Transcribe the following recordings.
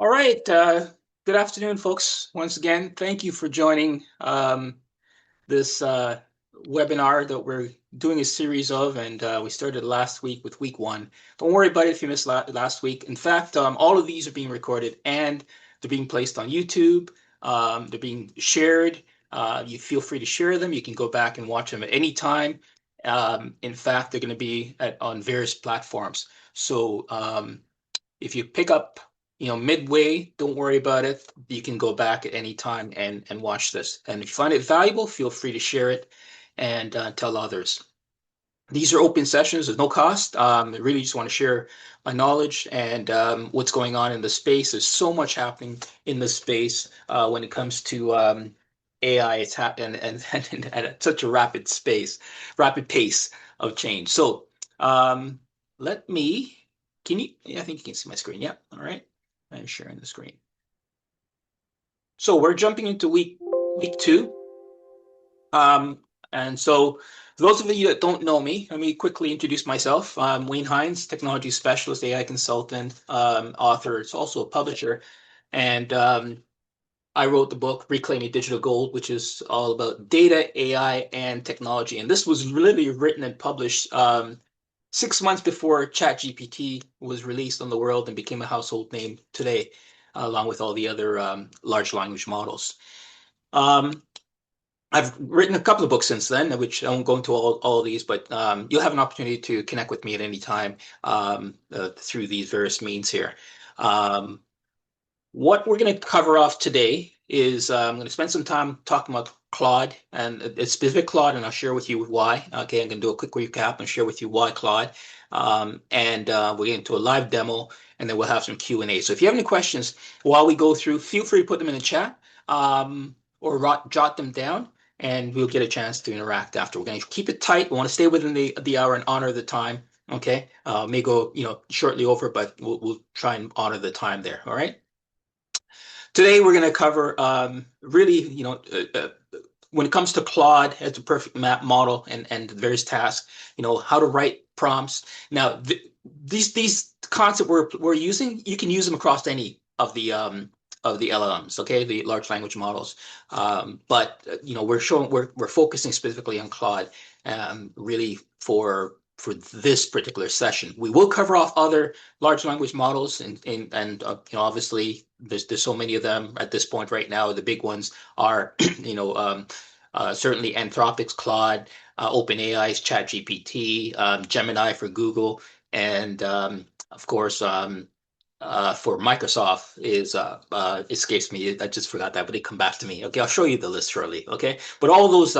All right. Good afternoon, folks. Once again, thank you for joining this webinar that we're doing a series of, and we started last week with week one. Don't worry about it if you missed last week. In fact, all of these are being recorded and they're being placed on YouTube. They're being shared. You feel free to share them. You can go back and watch them at any time. In fact, they're going to be on various platforms. So if you pick up, midway, don't worry about it. You can go back at any time and watch this. And if you find it valuable, feel free to share it and tell others. These are open sessions. There's no cost. I really just want to share my knowledge and what's going on in the space. There's so much happening in the space when it comes to AI. It's happening and at such a rapid pace of change. So let me. Can you? I think you can see my screen. Yep. All right. I'm sharing the screen. So we're jumping into week two. And so those of you that don't know me, let me quickly introduce myself. I'm Wayne Hines, technology specialist, AI consultant, author. It's also a publisher. And I wrote the book Reclaiming Digital Gold, which is all about data, AI, and technology. And this was literally written and published 6 months before ChatGPT was released on the world and became a household name today, along with all the other large language models. I've written a couple of books since then, which I won't go into all of these, but you'll have an opportunity to connect with me at any time through these various means here. What we're going to cover off today is I'm going to spend some time talking about Claude and a specific Claude, and I'll share with you why. Okay, I'm going to do a quick recap and share with you why Claude. And we'll get into a live demo, and then we'll have some Q&A. So if you have any questions while we go through, feel free to put them in the chat or jot them down, and we'll get a chance to interact after. We're going to keep it tight. We want to stay within the hour and honor the time. Okay, may go shortly over, but we'll try and honor the time there. All right. Today, we're going to cover really, when it comes to Claude as a perfect map model and the various tasks, how to write prompts. Now, these concepts we're using, you can use them across any of the LLMs, okay, the large language models. But we're focusing specifically on Claude, really for this particular session. We will cover off other large language models, and obviously there's so many of them at this point right now. The big ones are certainly Anthropic's Claude, OpenAI's ChatGPT, Gemini for Google, and of course for Microsoft is escapes me. I just forgot that, but they come back to me. Okay, I'll show you the list shortly. Okay, but all those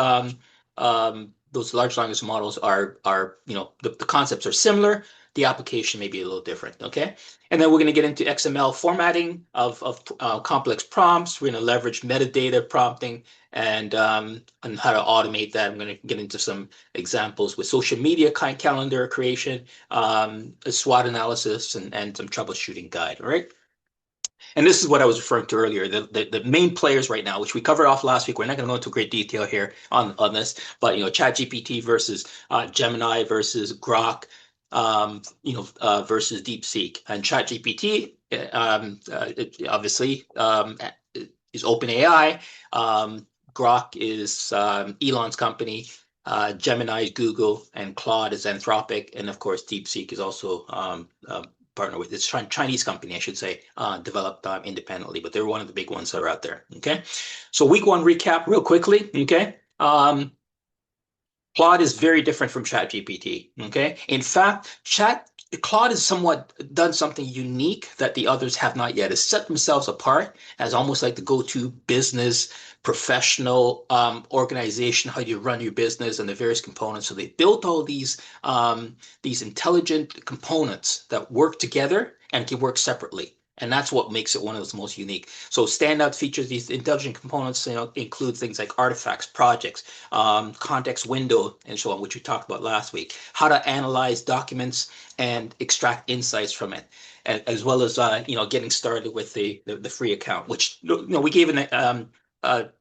large language models are the concepts are similar. The application may be a little different. Okay, and then we're going to get into XML formatting of complex prompts. We're going to leverage metadata prompting and how to automate that. I'm going to get into some examples with social media calendar creation, a SWOT analysis, and some troubleshooting guide. All right. And this is what I was referring to earlier. The main players right now, which we covered off last week, we're not going to go into great detail here on this, but ChatGPT versus Gemini versus Grok, versus DeepSeek. And ChatGPT, obviously, is OpenAI. Grok is Elon's company. Gemini is Google, and Claude is Anthropic, and of course, DeepSeek is also partner with this Chinese company, I should say, developed independently, but they're one of the big ones that are out there. Okay, so week one recap real quickly. Okay, Claude is very different from ChatGPT. Okay, in fact, Claude has somewhat done something unique that the others have not yet. Has set themselves apart as almost like the go-to business professional organization, how you run your business and the various components. So they built all these intelligent components that work together and can work separately. And that's what makes it one of the most unique. So standout features, these intelligent components, include things like artifacts, projects, context window, and so on, which we talked about last week. How to analyze documents and extract insights from it, as well as getting started with the free account, which we gave an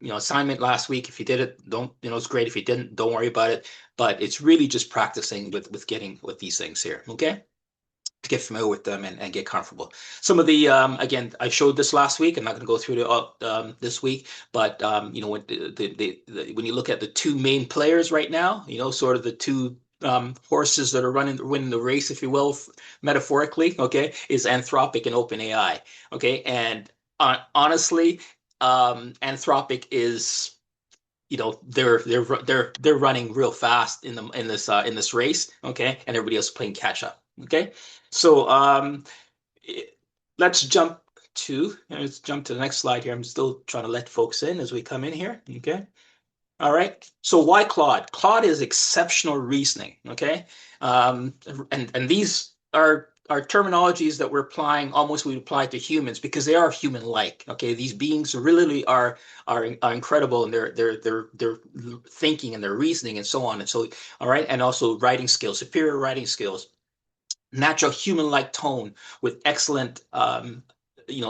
assignment last week. If you did it, don't it's great. If you didn't, don't worry about it. But it's really just practicing with getting with these things here. Okay. to get familiar with them and get comfortable. Some of the again, I showed this last week. I'm not going to go through it all this week, but when when you look at the two main players right now, sort of the two horses that are winning the race, if you will, metaphorically, okay, is Anthropic and OpenAI, okay, and honestly, Anthropic is they're running real fast in this race, okay, and everybody else is playing catch up, okay. So let's jump to the next slide here. I'm still trying to let folks in as we come in here, okay. All right. So why Claude? Claude is exceptional reasoning. Okay. And these are terminologies that we're applying almost we apply to humans because they are human-like. Okay. These beings really are incredible in their thinking and their reasoning and so on and so. All right. And also writing skills, superior writing skills, natural human-like tone with excellent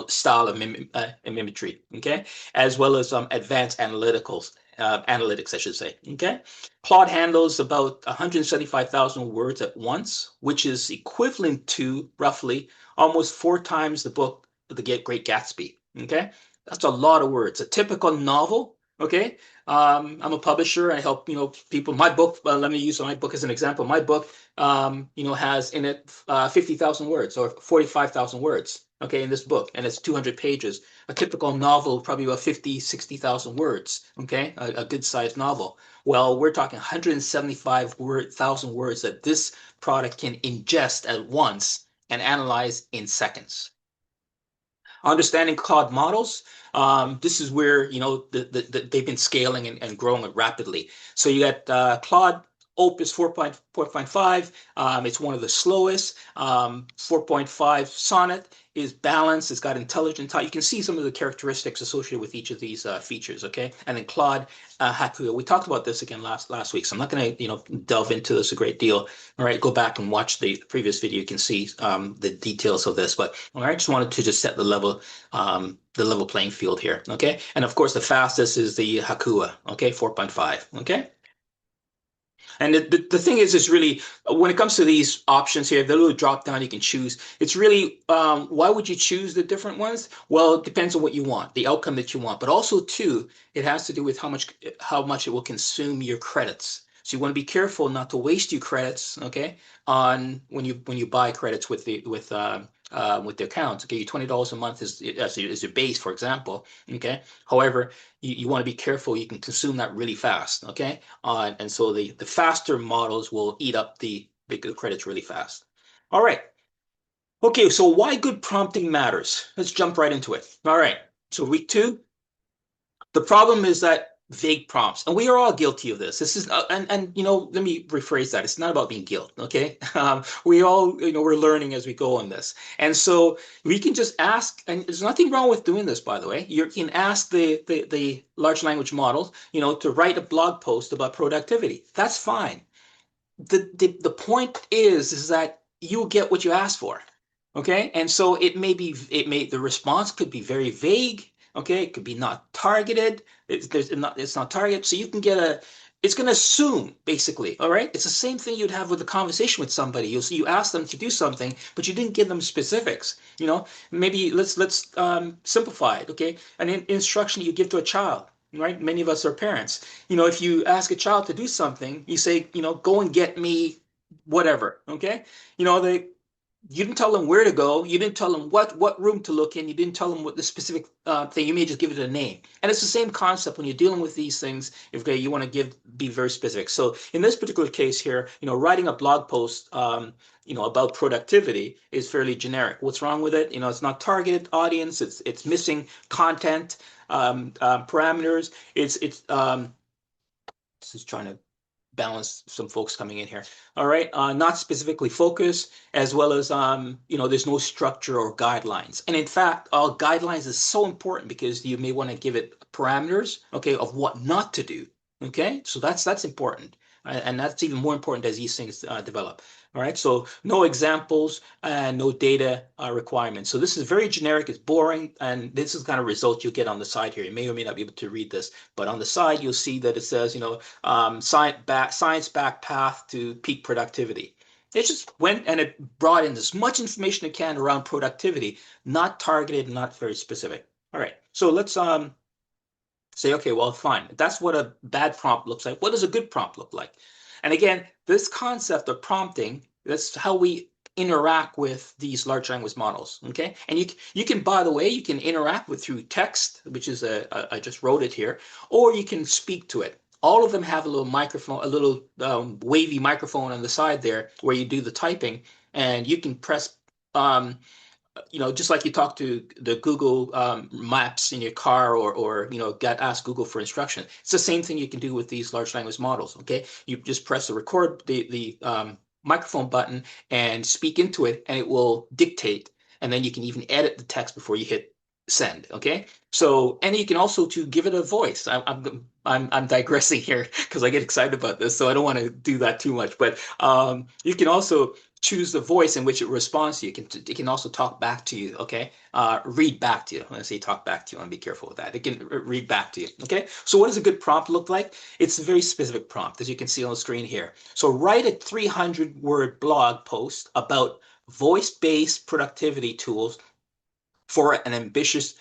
style of mimicry, okay, as well as advanced analytics, I should say, okay. Claude handles about 175,000 words at once, which is equivalent to roughly almost 4 times the book The Great Gatsby, okay. That's a lot of words. A typical novel, okay. I'm a publisher. I help people. My book. Let me use my book as an example. My book has in it 50,000 words or 45,000 words, okay, in this book, and it's 200 pages. A typical novel, probably about 50, 60,000 words, okay, a good sized novel. Well, we're talking 175,000 words that this product can ingest at once and analyze in seconds. Understanding cloud models, this is where they've been scaling and growing it rapidly. So you got Claude Opus 4.5. It's one of the slowest. 4.5 Sonnet is balanced. It's got intelligent type. You can see some of the characteristics associated with each of these features. Okay, and then Claude Haku. We talked about this again last week, so I'm not going to delve into this a great deal. All right, go back and watch the previous video. You can see the details of this. But all right, just wanted to just set the level playing field here. Okay, and of course the fastest is the Hakua. Okay, 4.5. Okay. And the thing is really, when it comes to these options here, the little drop down you can choose, it's really, why would you choose the different ones? Well, it depends on what you want, the outcome that you want, but also too, it has to do with how much it will consume your credits. So you want to be careful not to waste your credits, okay, on when you buy credits with the account. Okay, $20 a month is your base, for example. Okay, however, you want to be careful. You can consume that really fast. Okay, and so the faster models will eat up the big credits really fast. All right. Okay, so why good prompting matters? Let's jump right into it. All right. So week 2, the problem is that vague prompts, and we are all guilty of this. This is, and let me rephrase that. It's not about being guilt, okay? We all, we're learning as we go on this, and so we can just ask. And there's nothing wrong with doing this, by the way. You can ask the large language model, to write a blog post about productivity. That's fine. The point is that you get what you ask for. Okay. And so the response could be very vague. Okay. It could be not targeted. It's not targeted. So you can it's going to assume basically. All right. It's the same thing you'd have with a conversation with somebody. You ask them to do something, but you didn't give them specifics. Maybe let's simplify it. Okay. An instruction you give to a child. Right? Many of us are parents. If you ask a child to do something, you say, go and get me whatever. Okay. They You didn't tell them where to go. You didn't tell them what room to look in. You didn't tell them what the specific thing. You may just give it a name. And it's the same concept when you're dealing with these things. If you want to be very specific. So in this particular case here, writing a blog post, about productivity is fairly generic. What's wrong with it? It's not targeted audience. It's missing content, parameters. This is trying to balance some folks coming in here. All right, not specifically focused, as well as there's no structure or guidelines. And in fact, guidelines is so important because you may want to give it parameters, okay, of what not to do. Okay, so that's important, and that's even more important as these things develop. All right, so no examples and no data requirements. So this is very generic, it's boring, and this is the kind of result you get on the side here. You may or may not be able to read this, but on the side you'll see that it says, science-backed path to peak productivity. It just went and it brought in as much information it can around productivity, not targeted, not very specific. All right, so let's say, okay, well, fine. That's what a bad prompt looks like. What does a good prompt look like? And again, this concept of prompting, that's how we interact with these large language models. Okay. And you can, by the way, you can interact with through text, which is I just wrote it here, or you can speak to it. All of them have a little microphone, a little wavy microphone on the side there where you do the typing, and you can press just like you talk to the Google Maps in your car, or get ask Google for instruction. It's the same thing you can do with these large language models. Okay, you just press the record the microphone button and speak into it, and it will dictate. And then you can even edit the text before you hit send. Okay, so and you can also to give it a voice. I'm digressing here because I get excited about this, so I don't want to do that too much. But you can also choose the voice in which it responds to you. It can also talk back to you, okay? Read back to you. When I say talk back to you, I want to be careful with that. It can read back to you, okay? So what does a good prompt look like? It's a very specific prompt, as you can see on the screen here. So write a 300-word blog post about voice-based productivity tools for ambitious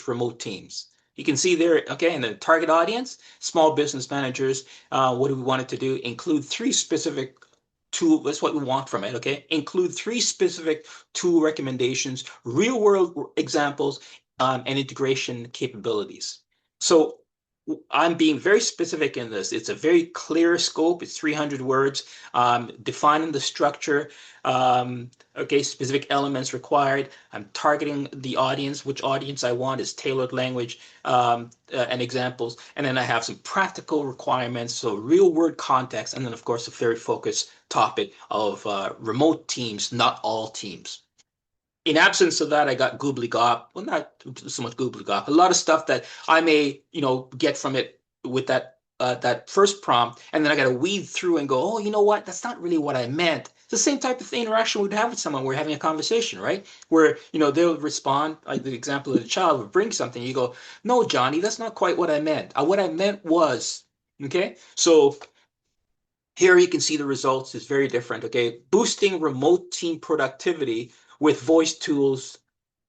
remote teams. You can see there, okay, in the target audience, small business managers. What do we want it to do? Include three specific tool. That's what we want from it. Okay, include three specific tool recommendations, real world examples, and integration capabilities. So I'm being very specific in this. It's a very clear scope. It's 300 words, defining the structure, okay, specific elements required. I'm targeting the audience, which audience I want is tailored language and examples. And then I have some practical requirements, so real world context. And then, of course, a very focused topic of remote teams, not all teams. In absence of that, I got gobbledygook. Well, not so much gobbledygook. A lot of stuff that I may, get from it with that first prompt, and then I got to weed through and go, oh, you know what? That's not really what I meant. It's the same type of interaction we'd have with someone. We're having a conversation, right? Where they'll respond. Like the example of the child would bring something. You go, no, Johnny, that's not quite what I meant. What I meant was, okay. So here you can see the results is very different. Okay, boosting remote team productivity with voice tools.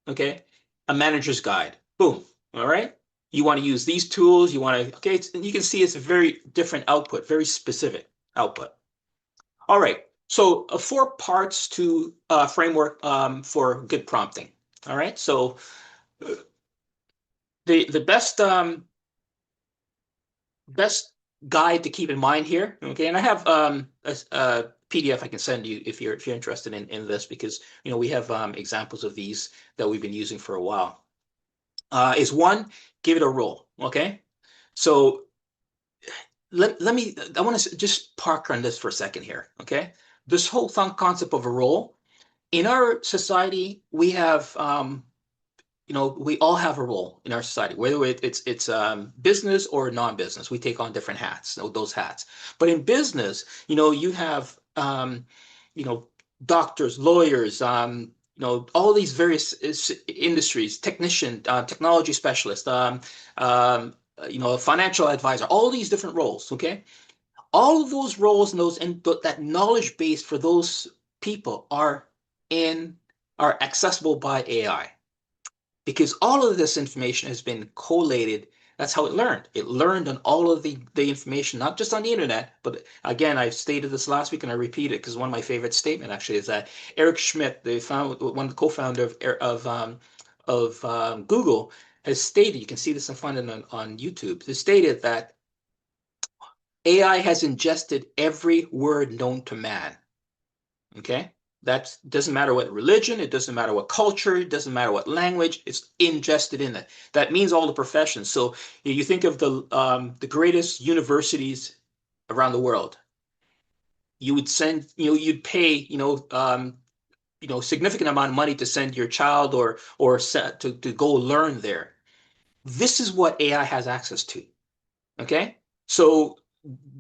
Okay, a manager's guide. Boom. All right. You want to use these tools. You want to. Okay, and you can see it's a very different output, very specific output. All right. So 4 parts to framework for good prompting. All right. So the best guide to keep in mind here. Okay, and I have a PDF I can send you if you're interested in this, because we have examples of these that we've been using for a while. Is one, give it a role. Okay, so I want to just park on this for a second here. Okay, this whole concept of a role in our society, we have we all have a role in our society, whether it's business or non-business. We take on different hats, those hats. But in business, you have doctors, lawyers, all these various industries, technology specialist, a financial advisor, all these different roles. Okay, all of those roles and that knowledge base for those people are accessible by AI, because all of this information has been collated. That's how it learned. It learned on all of the information, not just on the internet, but again, I stated this last week and I repeat it because one of my favorite statements actually is that Eric Schmidt, one of the co-founder of Google, has stated, you can see this in front of on YouTube, has stated that AI has ingested every word known to man. Okay? That doesn't matter what religion, it doesn't matter what culture, it doesn't matter what language, it's ingested in it. That means all the professions. So you think of the greatest universities around the world. You would send, you'd pay, significant amount of money to send your child or to go learn there. This is what AI has access to. Okay, so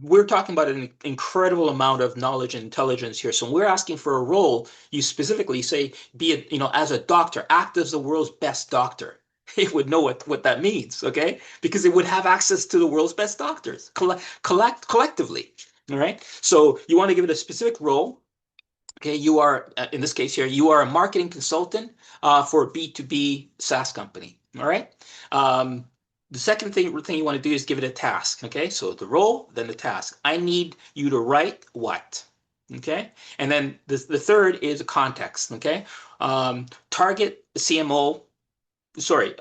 we're talking about an incredible amount of knowledge and intelligence here. So when we're asking for a role, you specifically say, be it, as a doctor, act as the world's best doctor. It would know what that means, okay? Because it would have access to the world's best doctors collectively. All right. So you want to give it a specific role. Okay, you are in this case here, you are a marketing consultant for a B2B SaaS company. All right. Um, the second thing you want to do is give it a task. Okay, so the role, then the task. I need you to write what? Okay, and then the third is a context. Okay, target the CMO. Sorry,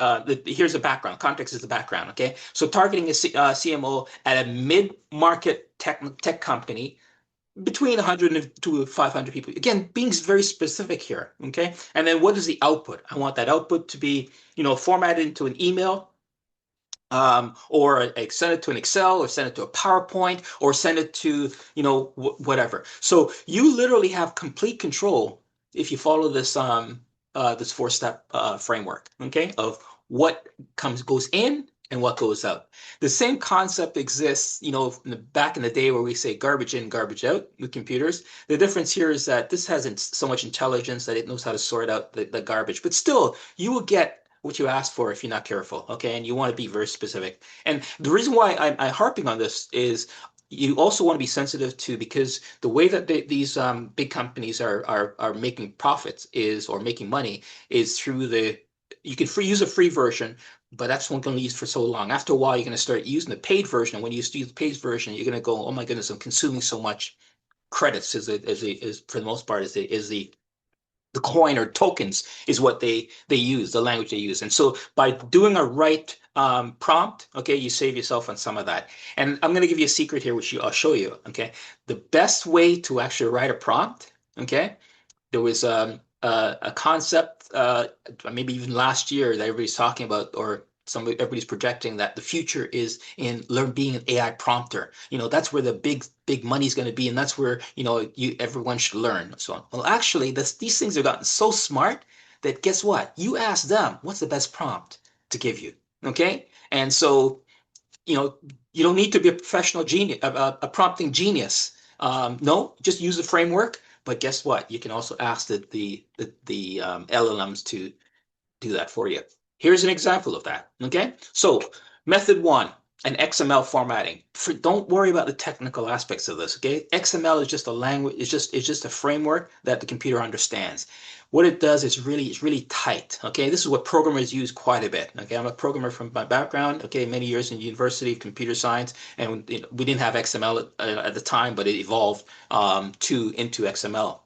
here's the background. Context is the background. Okay, so targeting a CMO at a mid-market tech company between 100 to 500 people. Again, being very specific here, okay? And then what is the output? I want that output to be, formatted into an email, or send it to an Excel, or send it to a PowerPoint, or send it to, whatever. So you literally have complete control if you follow this four-step framework, okay, of what goes in and what goes out. The same concept exists, back in the day where we say garbage in, garbage out with computers. The difference here is that this hasn't so much intelligence that it knows how to sort out the garbage, but still, you will get what you ask for if you're not careful, okay? And you want to be very specific. And the reason why I'm harping on this is you also want to be sensitive to, because the way that these big companies are making profits or making money is through you can use a free version, but that's only going to use for so long. After a while, you're going to start using the paid version. And when you use the paid version, you're going to go, oh my goodness, I'm consuming so much credits is for the most part is the coin or tokens is what they use, the language they use. And so by doing a right prompt, okay, you save yourself on some of that. And I'm going to give you a secret here, which I'll show you, okay? The best way to actually write a prompt, okay, there was a concept, maybe even last year, that everybody's talking about, or everybody's projecting that the future is in being an AI prompter. That's where the big money's going to be, and that's where everyone should learn. So on. Well, actually, these things have gotten so smart that guess what? You ask them, what's the best prompt to give you? Okay, and so you know you don't need to be a professional genius, a prompting genius. No, just use the framework. But guess what? You can also ask the LLMs to do that for you. Here's an example of that. Okay, so method one, an XML formatting. Don't worry about the technical aspects of this. Okay, XML is just a language. It's just a framework that the computer understands. What it does is it's really tight. Okay, this is what programmers use quite a bit. Okay, I'm a programmer from my background. Okay, many years in university of computer science, and we didn't have XML at the time, but it evolved into XML.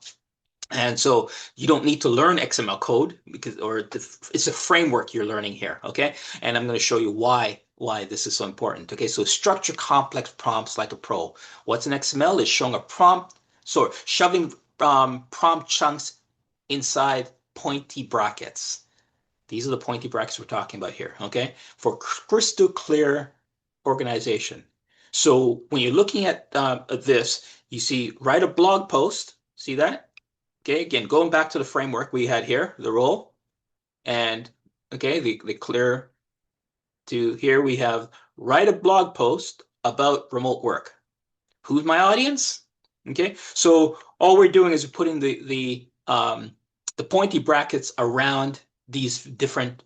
And so you don't need to learn XML code it's a framework you're learning here, okay? And I'm going to show you why this is so important. Okay, so structure complex prompts like a pro. What's an XML is showing a prompt, so shoving prompt chunks inside pointy brackets. These are the pointy brackets we're talking about here, okay? For crystal clear organization. So when you're looking at this, you see write a blog post. See that? Okay, again, going back to the framework we had here, the role, and okay, the clear to here we have write a blog post about remote work. Who's my audience? Okay, so all we're doing is putting the pointy brackets around these different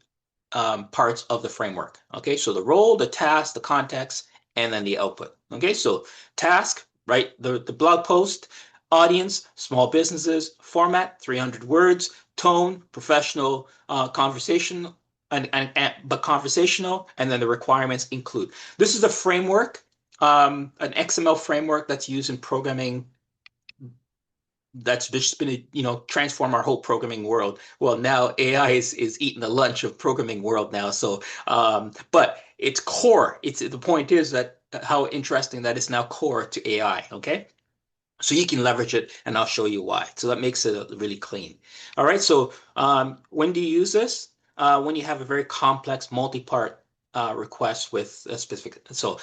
parts of the framework. Okay, so the role, the task, the context, and then the output. Okay, so task, right? The blog post, audience, small businesses, format, 300 words, tone, professional, conversation, but conversational, and then the requirements include. This is a framework, an XML framework that's used in programming that's just been transform our whole programming world. Well, now AI is eating the lunch of programming world now. So, but it's core. The point is that how interesting that is now core to AI. Okay. So you can leverage it, and I'll show you why. So that makes it really clean. All right. So when do you use this? When you have a very complex multi-part request with a specific. So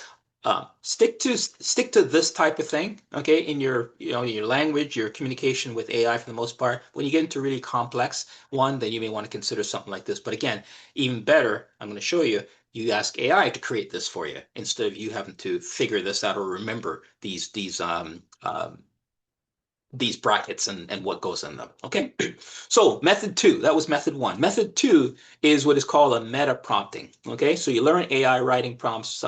stick to this type of thing, okay, in your language, your communication with AI for the most part. When you get into really complex one, then you may want to consider something like this. But again, even better, I'm going to show you. You ask AI to create this for you instead of you having to figure this out or remember these these brackets and what goes in them. Okay. So method two, that was method one. Method two is what is called a meta prompting. Okay. So you learn AI writing prompts.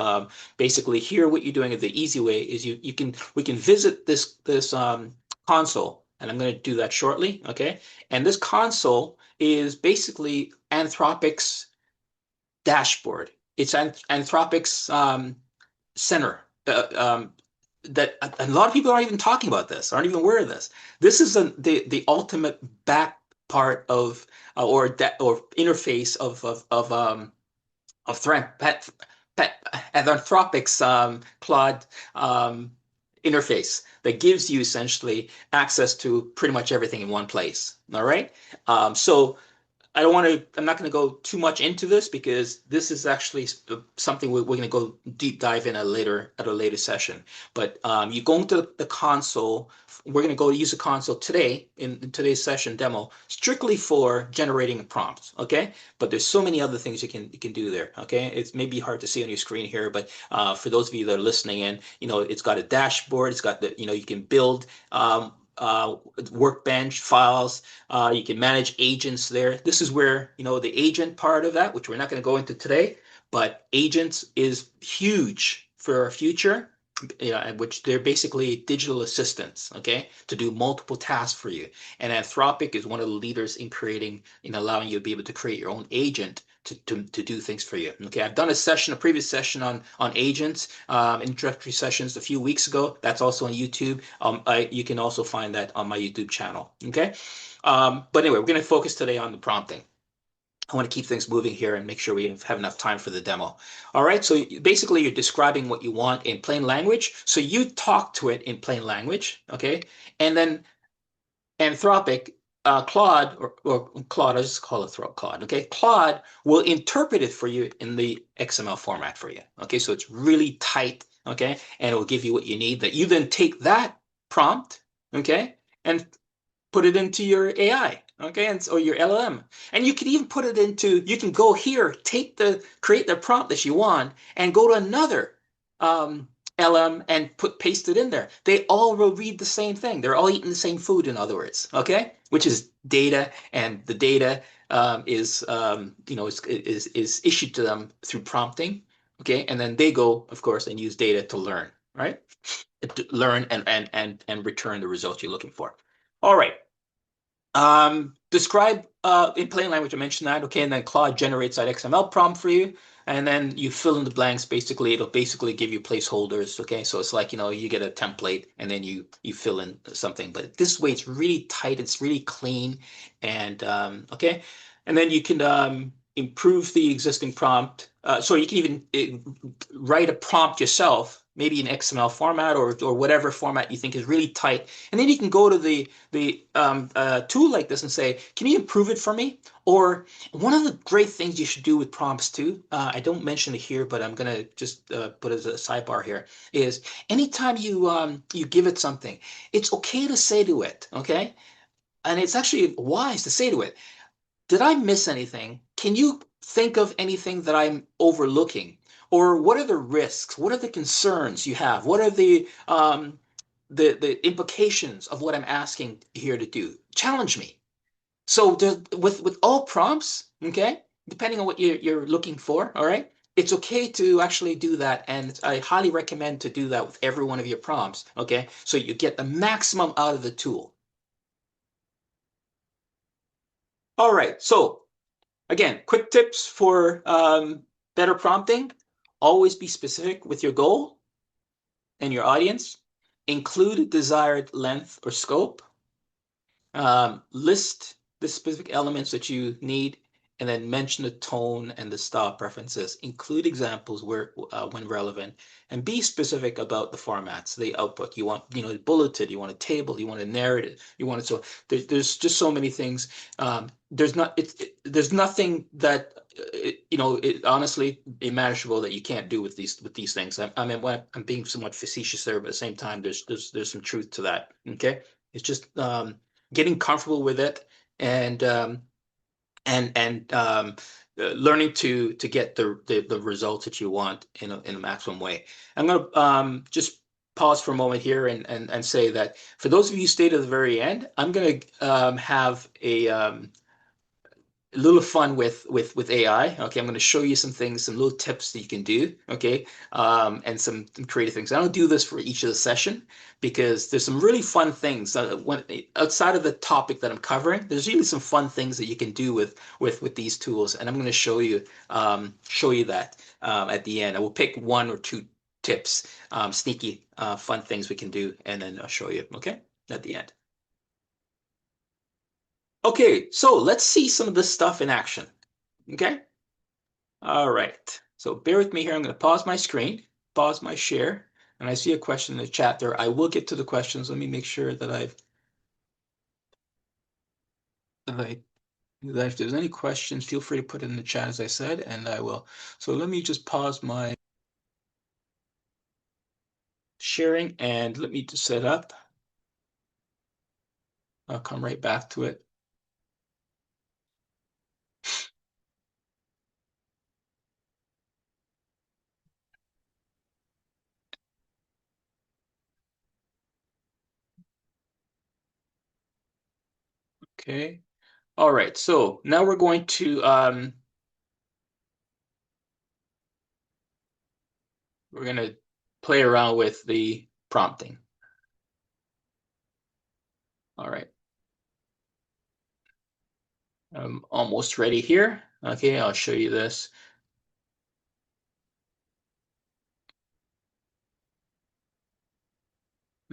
Basically here, what you're doing is the easy way is we can visit this console, and I'm going to do that shortly. Okay. And this console is basically Anthropic's dashboard. It's Anthropic's center. That a lot of people aren't even talking about this, aren't even aware of this. This is the ultimate back part of or interface of Anthropic's Claude interface that gives you essentially access to pretty much everything in one place. All right. So I'm not going to go too much into this because this is actually something we're going to go deep dive in at a later session. But you go into the console. We're going to go use the console today in today's session demo strictly for generating prompts. Okay. But there's so many other things you can do there. Okay. It's maybe hard to see on your screen here, but for those of you that are listening in, it's got a dashboard. It's got you can build workbench files. You can manage agents there. This is where, the agent part of that, which we're not going to go into today, but agents is huge for our future, which they're basically digital assistants, okay, to do multiple tasks for you. And Anthropic is one of the leaders in creating, allowing you to be able to create your own agent to do things for you. Okay, I've done a previous session on agents, introductory sessions a few weeks ago. That's also on YouTube. You can also find that on my YouTube channel. Okay, but anyway, we're going to focus today on the prompting. I want to keep things moving here and make sure we have enough time for the demo. All right, so basically you're describing what you want in plain language. So you talk to it in plain language, okay? And then Anthropic, Claude, or Claude, I just call it Claude, okay? Claude will interpret it for you in the XML format for you, okay? So it's really tight, okay? And it will give you what you need that you then take that prompt, okay? And put it into your AI, okay, or your LLM. And you can even put it into, you can go here, create the prompt that you want, and go to another LM and paste it in there. They all will read the same thing. They're all eating the same food, in other words, okay, which is data, and the data is issued to them through prompting, okay, and then they go, of course, and use data to learn, right? To learn and return the results you're looking for. All right. Describe in plain language, I mentioned that, okay, and then Claude generates that XML prompt for you, and then you fill in the blanks. Basically, it'll basically give you placeholders, okay, so it's like, you get a template and then you fill in something, but this way it's really tight, it's really clean, and okay, and then you can improve the existing prompt. So you can even write a prompt yourself, maybe in XML format or whatever format you think is really tight, and then you can go to the tool like this and say, can you improve it for me? Or one of the great things you should do with prompts too, I don't mention it here, but I'm gonna just put it as a sidebar here, is anytime you give it something, it's okay to say to it, okay? And it's actually wise to say to it, did I miss anything? Can you think of anything that I'm overlooking? Or what are the risks? What are the concerns you have? What are the implications of what I'm asking here to do? Challenge me. So with all prompts, okay, depending on what you're looking for, all right, it's okay to actually do that, and I highly recommend to do that with every one of your prompts, okay, so you get the maximum out of the tool. All right, so again, quick tips for better prompting. Always be specific with your goal and your audience. Include desired length or scope. List the specific elements that you need, and then mention the tone and the style preferences. Include examples when relevant, and be specific about the formats, the output. You want, bulleted, you want a table, you want a narrative, you want it. So there's just so many things. There's nothing that honestly immeasurable that you can't do with these things. I mean, when I'm being somewhat facetious there, but at the same time, there's some truth to that. Okay, it's just getting comfortable with it, and learning to get the results that you want in a maximum way. I'm gonna just pause for a moment here and say that for those of you who stayed to the very end, I'm going to have a little fun with AI. Okay, I'm going to show you some things, some little tips that you can do. Okay, and some creative things. I don't do this for each of the session because there's some really fun things when outside of the topic that I'm covering. There's really some fun things that you can do with these tools, and I'm going to show you that at the end. I will pick one or two tips, sneaky fun things we can do, and then I'll show you. Okay, at the end. Okay, so let's see some of this stuff in action. Okay. All right. So bear with me here. I'm going to pause my screen, pause my share, and I see a question in the chat there. I will get to the questions. Let me make sure that that I, that if there's any questions, feel free to put it in the chat, as I said, and I will. So let me just pause my sharing and let me just set up. I'll come right back to it. Okay. All right. So now we're going to play around with the prompting. All right. I'm almost ready here. Okay, I'll show you this.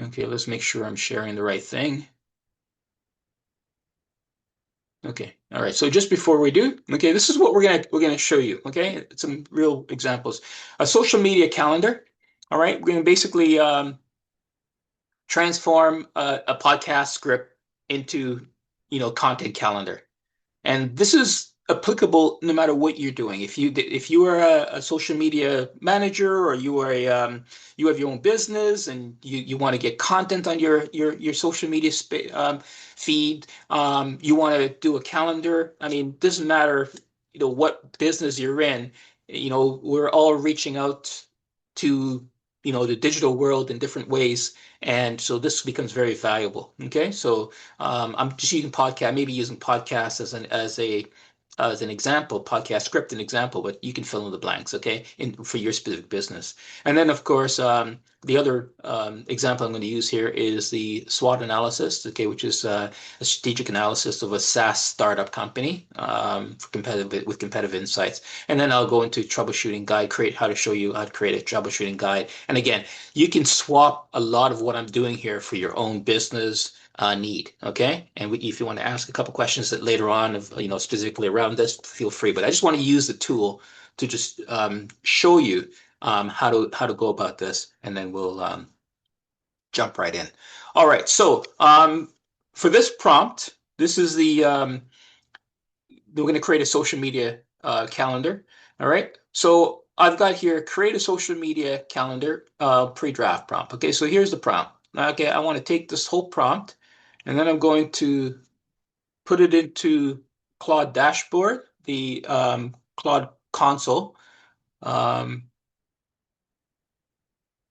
Okay, let's make sure I'm sharing the right thing. Okay, all right. So just before we do, okay, this is what we're gonna show you. Okay, some real examples. A social media calendar. All right, we're gonna basically transform a podcast script into content calendar. And this is applicable no matter what you're doing. If you are a social media manager or you have your own business and you want to get content on your social media feed, you want to do a calendar. I mean, it doesn't matter what business you're in. We're all reaching out to the digital world in different ways, and so this becomes very valuable. Okay, so I'm just using podcast, maybe using podcast as an example, podcast script an example, but you can fill in the blanks, okay, for your specific business. And then, of course, the other example I'm going to use here is the SWOT analysis, okay, which is a strategic analysis of a SaaS startup company with competitive insights. And then I'll go into troubleshooting guide, how to show you how to create a troubleshooting guide. And again, you can swap a lot of what I'm doing here for your own business need. Okay. And if you want to ask a couple questions that later on, specifically around this, feel free. But I just want to use the tool to just show you how to go about this, and then we'll jump right in. All right. So for this prompt, this is we're going to create a social media calendar. All right. So I've got here, create a social media calendar pre-draft prompt. Okay. So here's the prompt. Okay. I want to take this whole prompt and then I'm going to put it into Claude dashboard, the Claude console.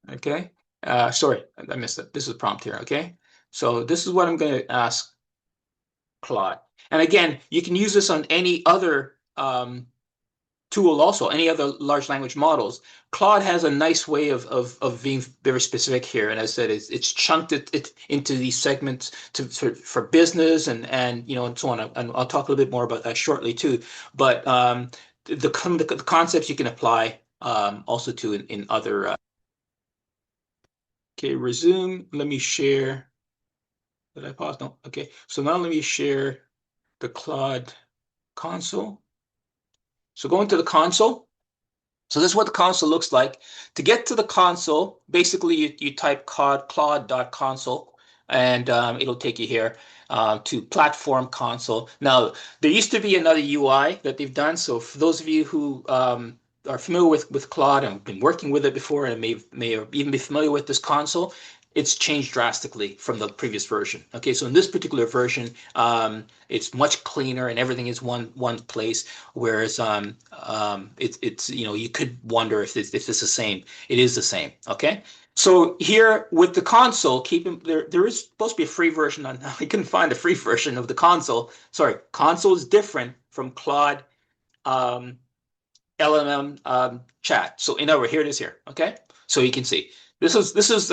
Okay. Sorry, I missed it. This is a prompt here. Okay. So this is what I'm going to ask Claude. And again, you can use this on any other tool also, any other large language models. Claude has a nice way of being very specific here. And as I said, it's chunked it into these segments for business and so on. And I'll talk a little bit more about that shortly too. But the concepts you can apply also to in other. Okay, resume. Let me share. Did I pause? No. Okay. So now let me share the Claude console. So go into the console. So this is what the console looks like. To get to the console, basically you type claude.console and it'll take you here to platform console. Now, there used to be another UI that they've done. So for those of you who are familiar with Claude and been working with it before and may even be familiar with this console, it's changed drastically from the previous version. Okay, so in this particular version, it's much cleaner and everything is one place. Whereas it's you could wonder if it's the same. It is the same. Okay, so here with the console, there is supposed to be a free version. I couldn't find a free version of the console. Sorry, console is different from Claude um, LMM chat. So in other words, here it is here. Okay, so you can see this is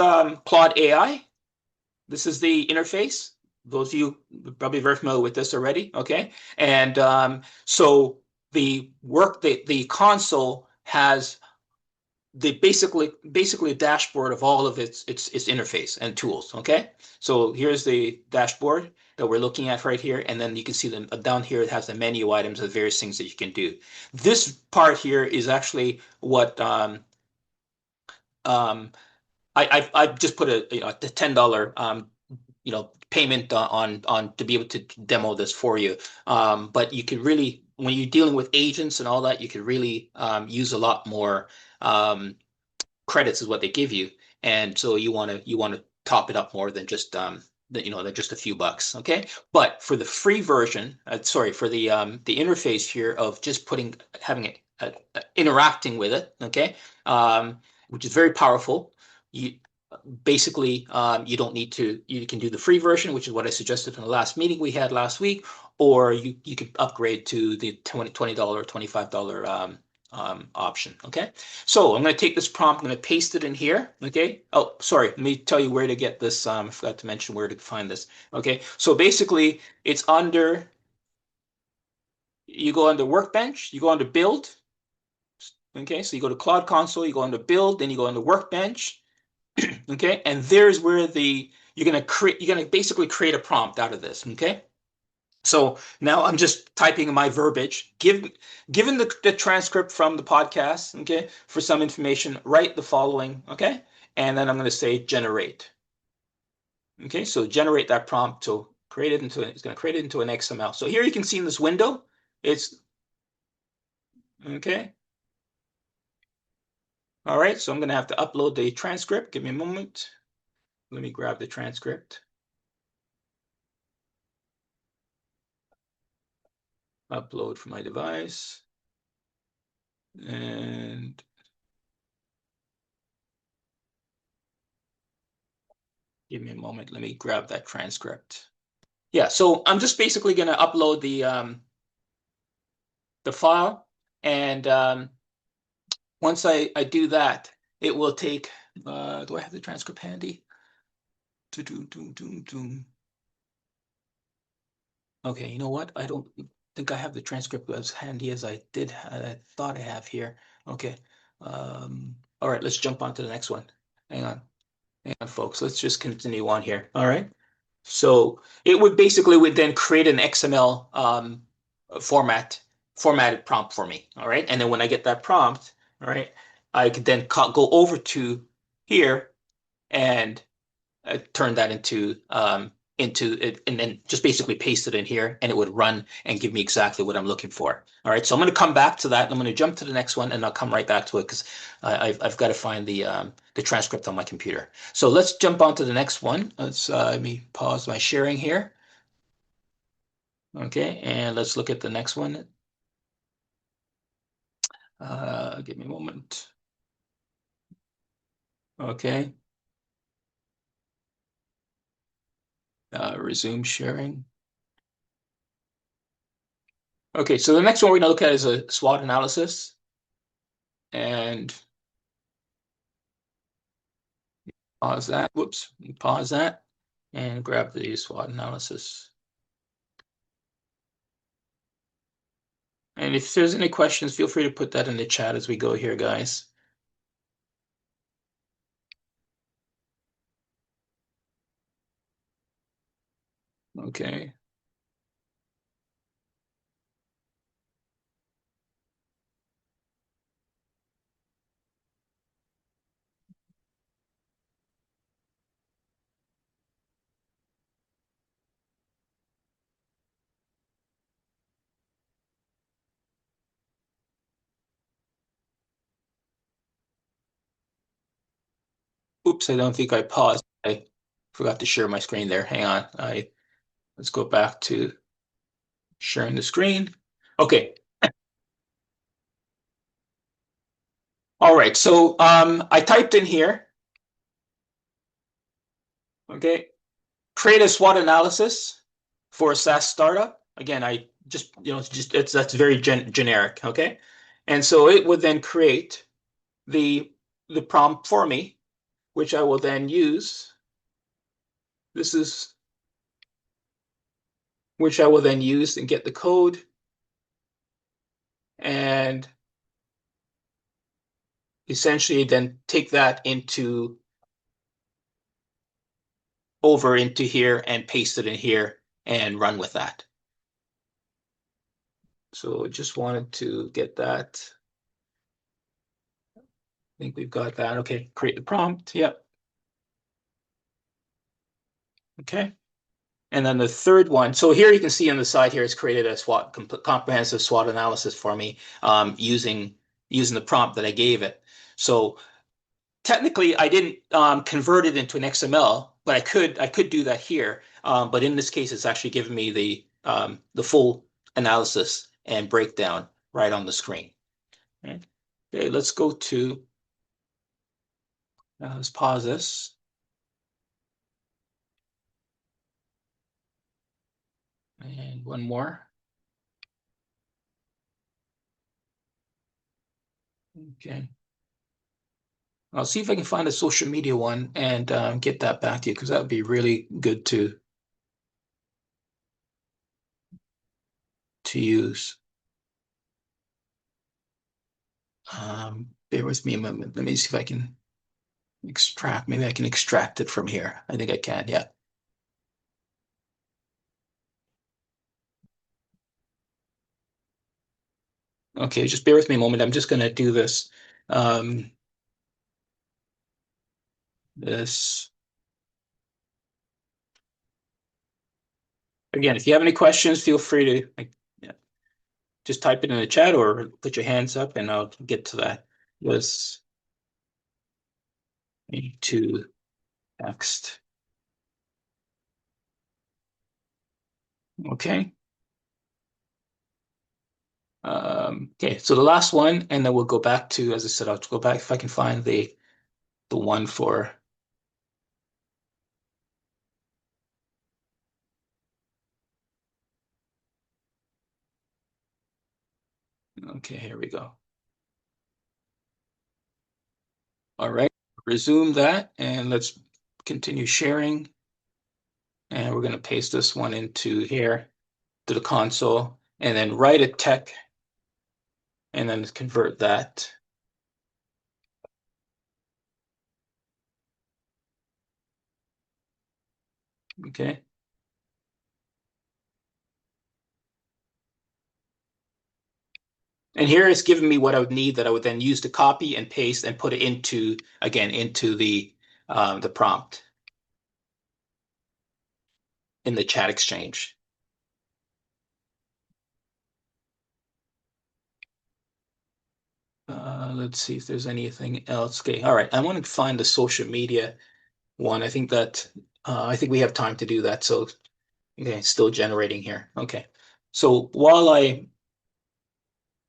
Claude AI. This is the interface. Those of you probably very familiar with this already. Okay, and so the console has the basically a dashboard of all of its interface and tools. Okay, so here's the dashboard that we're looking at right here, and then you can see them down here. It has the menu items of various things that you can do. This part here is actually what um, I've just put a $10 payment on to be able to demo this for you. But you could really, when you're dealing with agents and all that, you could really use a lot more um, credits is what they give you, and so you want to top it up more than just than just a few bucks. Okay, but for the free version, sorry, for the interface here of just having it interacting with it. Okay, which is very powerful. You basically you don't need to. You can do the free version, which is what I suggested in the last meeting we had last week, or you could upgrade to the $20 $25 option. Okay, so I'm going to take this prompt, I'm going to paste it in here. Okay, oh sorry, let me tell you where to get this. I forgot to mention where to find this. Okay, so basically it's under, you go under Workbench, you go under Build. Okay, so you go to Cloud Console, you go under Build, then you go under Workbench. Okay, and there's where you're going to basically create a prompt out of this. Okay, so now I'm just typing in my verbiage. Given the transcript from the podcast, okay, for some information, write the following, okay, and then I'm going to say generate. Okay, so generate that prompt to it's going to create it into an XML. So here you can see in this window, it's okay. All right, so I'm going to have to upload the transcript. Give me a moment. Let me grab the transcript. Upload from my device. And give me a moment. Let me grab that transcript. Yeah, so I'm just basically going to upload the file, and once I do that, it will take. Do I have the transcript handy? Okay, you know what? I don't think I have the transcript as handy as I thought I have here. Okay. All right, let's jump on to the next one. Hang on. Hang on, folks. Let's just continue on here. All right. So it would then create an XML formatted prompt for me. All right. And then when I get that prompt, all right, I could then go over to here and turn that into it, and then just basically paste it in here, and it would run and give me exactly what I'm looking for. All right, so I'm going to come back to that. I'm going to jump to the next one, and I'll come right back to it because I've got to find the transcript on my computer. So let's jump on to the next one. Let me pause my sharing here. Okay, and let's look at the next one. Give me a moment. Okay. Resume sharing. Okay, so the next one we're going to look at is a SWOT analysis. And pause that. Whoops. Pause that and grab the SWOT analysis. And if there's any questions, feel free to put that in the chat as we go here, guys. Okay. Oops, I don't think I paused. I forgot to share my screen there. Hang on. Let's go back to sharing the screen. Okay. All right. So I typed in here, okay, create a SWOT analysis for a SaaS startup. Again, I just, that's very generic, okay? And so it would then create the prompt for me, which I will then use. This is which I will then use and get the code and essentially then take that over into here and paste it in here and run with that. So just wanted to get that. I think we've got that. Okay, create the prompt. Yep. Okay. And then the third one. So here you can see on the side here, it's created a comprehensive SWOT analysis for me using the prompt that I gave it. So technically, I didn't convert it into an XML, but I could do that here. But in this case, it's actually giving me the full analysis and breakdown right on the screen. Right? Okay, let's go to. Let's pause this. And one more. Okay. I'll see if I can find a social media one and get that back to you because that would be really good to use. Bear with me a moment. Let me see if I can extract. Maybe I can extract it from here. I think I can. Yeah. Okay, just bear with me a moment. I'm just going to do this. Um, this again. If you have any questions, feel free to yeah, just type it in the chat or put your hands up, and I'll get to that. Was to next. Okay. Okay, so the last one, and then we'll go back to, as I said, I'll go back if I can find the one for. Okay, here we go. All right, resume that, and let's continue sharing. And we're going to paste this one into here to the console, and then write a tech, and then convert that. Okay. And here it's giving me what I would need that I would then use to copy and paste and put it into, again, into the prompt in the chat exchange. Let's see if there's anything else. Okay, all right. I want to find the social media one. I think we have time to do that. So, okay, still generating here. Okay. So I'm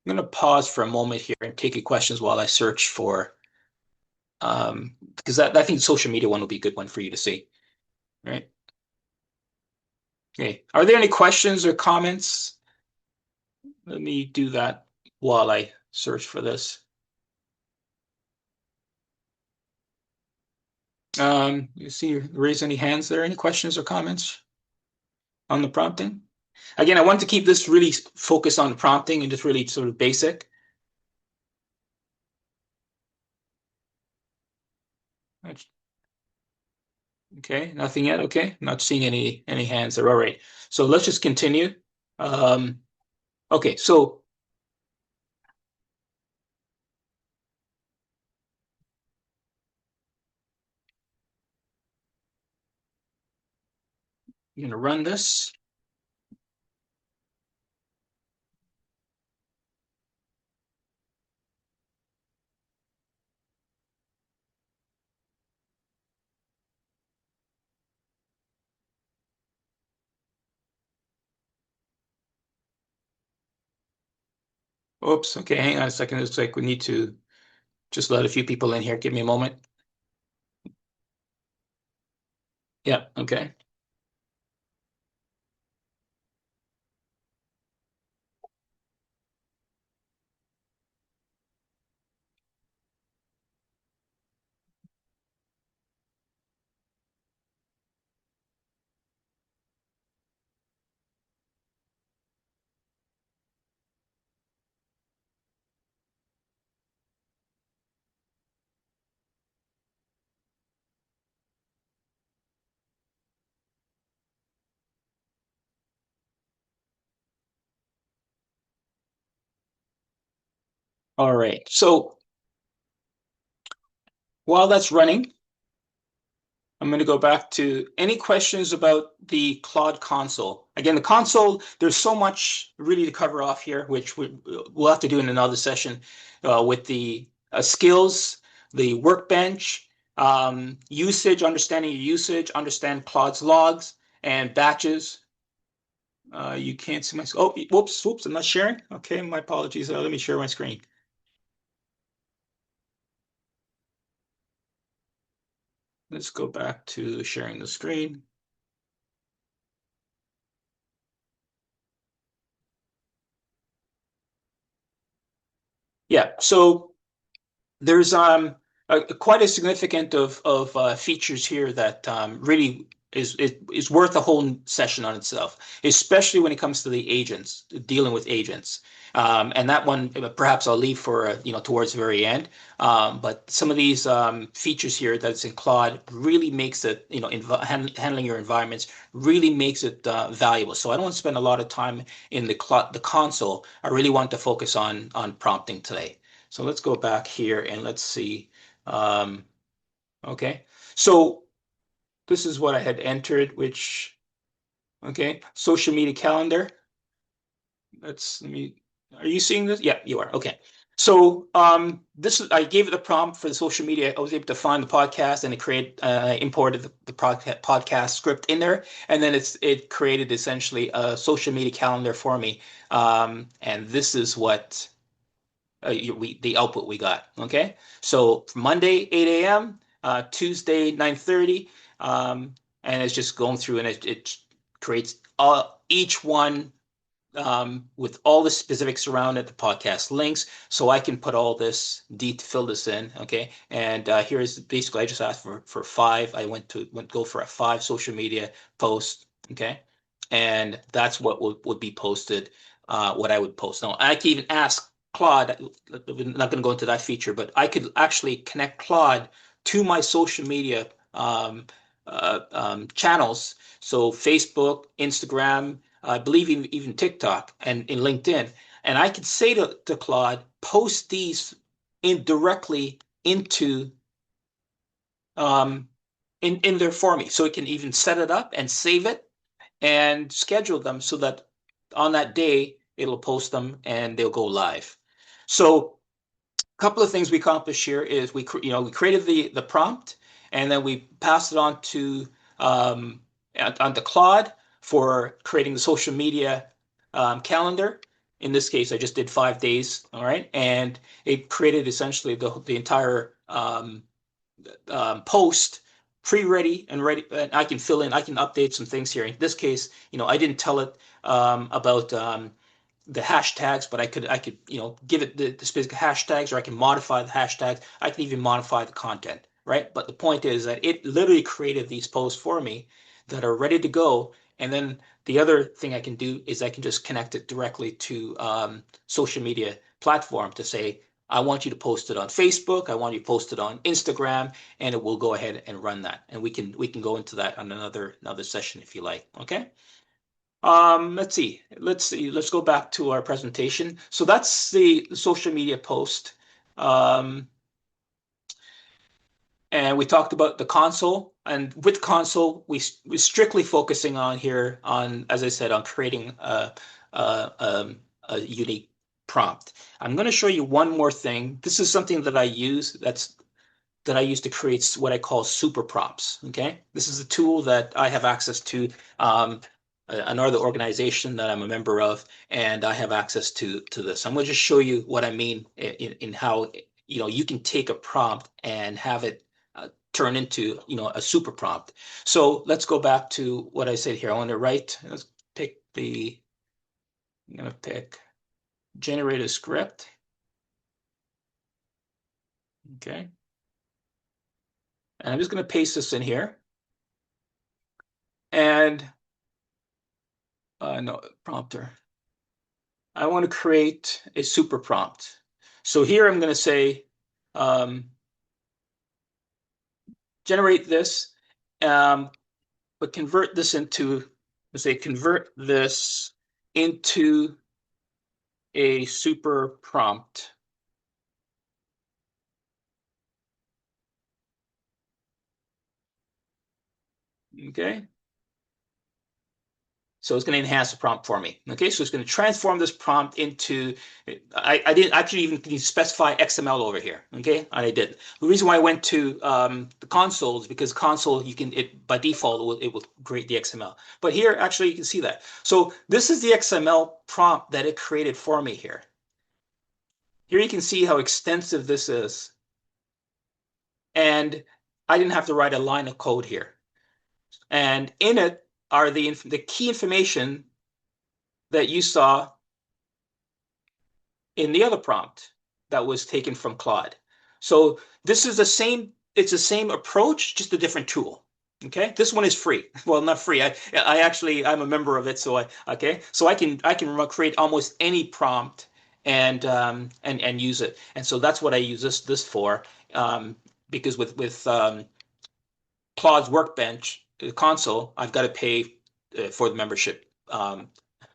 going to pause for a moment here and take your questions while I search for, because I think social media one will be a good one for you to see. Right. Okay. Are there any questions or comments? Let me do that while I search for this. You see, raise any hands there? Any questions or comments on the prompting? Again, I want to keep this really focused on the prompting and just really sort of basic. Okay, nothing yet. Okay, not seeing any hands there. All right, so let's just continue. Okay, so you're gonna run this. Oops. Okay, hang on a second. It looks like we need to just let a few people in here. Give me a moment. Yeah, okay. All right. So while that's running, I'm going to go back to any questions about the Claude console. Again, the console, there's so much really to cover off here, which we'll have to do in another session with the skills, the workbench, usage, understanding your usage, understand Claude's logs and batches. You can't see my, oh, whoops, I'm not sharing. Okay, my apologies. Let me share my screen. Let's go back to sharing the screen. Yeah, so there's quite a significant of features here that really is worth a whole session on itself, especially when it comes to the agents, dealing with agents. And that one perhaps I'll leave for towards the very end. But some of these features here that's in Claude really makes it handling your environments really makes it valuable. So I don't want to spend a lot of time in the console. I really want to focus on prompting today. So let's go back here and let's see. Um, okay, so this is what I had entered, which, okay, social media calendar. Let me, are you seeing this? Yeah, you are. Okay. So this is, I gave it the prompt for the social media. I was able to find the podcast and it imported the podcast script in there. And then it created essentially a social media calendar for me. And this is what the output we got. Okay, so Monday 8 a.m., Tuesday 9:30, and it's just going through and it creates each one with all the specifics around it, the podcast links, so I can put all this fill this in. Okay, and here's basically I just asked for five. I went go for a five social media post. Okay, and that's what would be posted. What I would post. Now I can even ask Claude. I'm not going to go into that feature, but I could actually connect Claude to my social media channels. So Facebook, Instagram, I believe even TikTok and in LinkedIn. And I could say to Claude, post these directly into um, in there for me. So it can even set it up and save it and schedule them so that on that day it'll post them and they'll go live. So couple of things we accomplished here is we created the prompt and then we passed it on to onto Claude for creating the social media calendar. In this case, I just did 5 days, all right, and it created essentially the entire post pre-ready and ready. And I can fill in, I can update some things here. In this case, I didn't tell it about the hashtags, but I could give it the specific hashtags, or I can modify the hashtags. I can even modify the content, right? But the point is that it literally created these posts for me that are ready to go. And then the other thing I can do is I can just connect it directly to social media platform to say, I want you to post it on Facebook, I want you to post it on Instagram, and it will go ahead and run that. And we can go into that on another session if you like. Okay. Let's see. Let's go back to our presentation. So that's the social media post. Um, and we talked about the console. And with console, we're strictly focusing on here on, as I said, on creating a unique prompt. I'm going to show you one more thing. This is something that I use to create what I call super prompts. Okay, this is a tool that I have access to. another organization that I'm a member of, and I have access to this. I'm going to just show you what I mean in how you can take a prompt and have it turn into a super prompt. So let's go back to what I said here. I want to write. Let's pick the. I'm going to pick generate a script. Okay, and I'm just going to paste this in here. And no prompter. I want to create a super prompt. So here I'm going to say, um, generate this, um, but convert this into, let's say, convert this into a super prompt. Okay. So it's going to enhance the prompt for me. Okay, so it's going to transform this prompt into. I didn't actually even specify XML over here. Okay, I did. The reason why I went to the console is because console you can it by default it will create the XML. But here actually you can see that. So this is the XML prompt that it created for me here. Here you can see how extensive this is, and I didn't have to write a line of code here. And in it are the key information that you saw in the other prompt that was taken from Claude. So this is it's the same approach, just a different tool. Okay, this one is free. Well, not free. I actually I'm a member of it, so I can create almost any prompt and use it. And so that's what I use this for. Because with Claude's Workbench console, I've got to pay for the membership.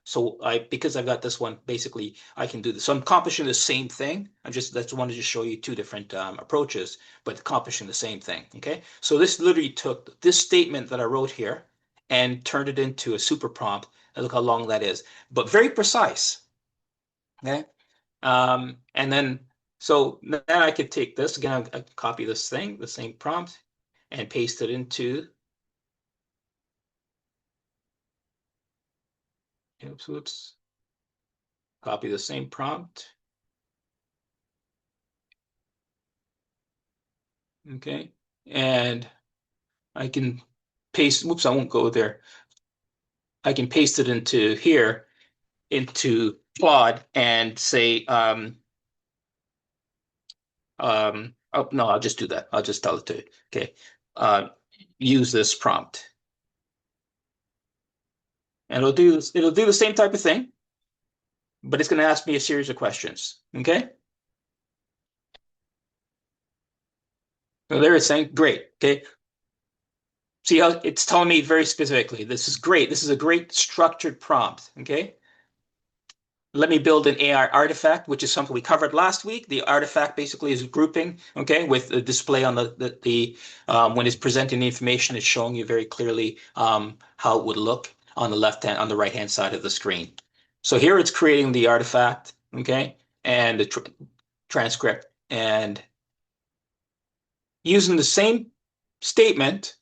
So because I've got this one, basically I can do this. So I'm accomplishing the same thing. That's wanted to show you two different approaches, but accomplishing the same thing. Okay. So this literally took this statement that I wrote here and turned it into a super prompt. And look how long that is, but very precise. Okay. And then then I could take this again. I copy this thing, the same prompt, and paste it into. Oops, whoops. Copy the same prompt. Okay. And I can paste, whoops, I won't go there. I can paste it into here, into Claude and say, oh, no, I'll just do that. I'll just tell it to, okay, uh, use this prompt. And it'll do the same type of thing, but it's going to ask me a series of questions. Okay. So there it's saying, great. Okay. See how it's telling me very specifically, this is great. This is a great structured prompt. Okay. Let me build an AI artifact, which is something we covered last week. The artifact basically is grouping, okay, with the display on the when it's presenting the information, it's showing you very clearly how it would look on the right hand side of the screen. So here it's creating the artifact, okay, and the transcript, and using the same statement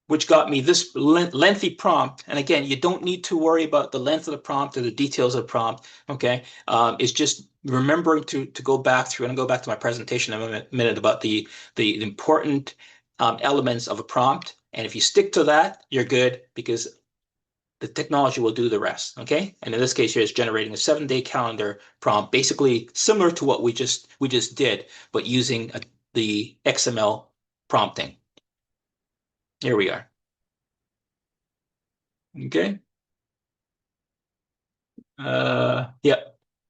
which got me this lengthy prompt. And again, you don't need to worry about the length of the prompt or the details of the prompt. Okay, it's just remembering to go back through and I'll go back to my presentation in a minute about the important elements of a prompt. And if you stick to that, you're good because the technology will do the rest. Okay, and in this case here, it's generating a 7-day calendar prompt, basically similar to what we just did, but using the XML prompting. Here we are. Okay. Yeah.